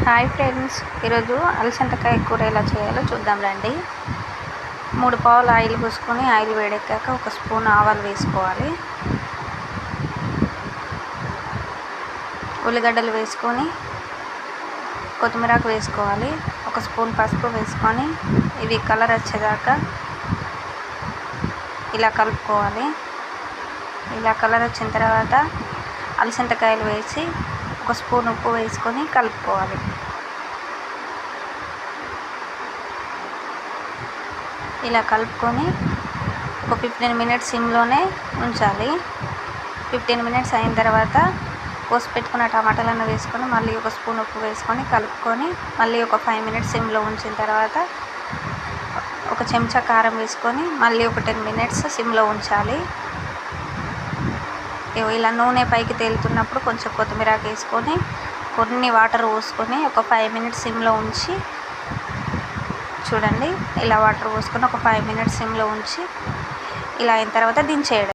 Hi friends, ఈరోజు అలసందకాయ కూర ఎలా చేయాలో చూద్దాం రండి. 3 పావులు ఆయిల్ పోసుకొని ఆయిల్ వేడెక్కాక 1 స్పూన్ ఆవాలు వేసుకోవాలి. ఉల్లిగడ్డలు వేసుకొని కొత్తిమీరాకు వేసుకోవాలి. 1 స్పూన్ పసుపు వేసుకొని ఇవి కలర్ వచ్చేదాకా ఇలా కలుపుకోవాలి. ఇలా కలర్ వచ్చిన తర్వాత అలసందకాయలు వేసి 1 స్పూన్ ఉప్పు వేసుకొని కలుపుకోవాలి. ఇలా కలుపుకొని ఒక 15 మినిట్స్ సిమ్లోనే ఉంచాలి. 15 మినిట్స్ అయిన తర్వాత కోసి పెట్టుకున్న టమాటాలను వేసుకొని మళ్ళీ 1 స్పూన్ ఉప్పు వేసుకొని కలుపుకొని మళ్ళీ ఒక 5 మినిట్స్ సిమ్లో ఉంచిన తర్వాత 1 చెంచా కారం వేసుకొని మళ్ళీ ఒక 10 మినిట్స్ సిమ్లో ఉంచాలి. ఇలా నూనె పైకి తేలుతున్నప్పుడు కొంచెం కొత్తిమీరాకు వేసుకొని కొన్ని వాటర్ పోసుకొని ఒక 5 మినిట్స్ సిమ్లో ఉంచి చూడండి. ఇలా వాటర్ పోసుకొని ఒక 5 మినిట్స్ సిమ్లో ఉంచి ఇలా అయిన తర్వాత దించేయడం.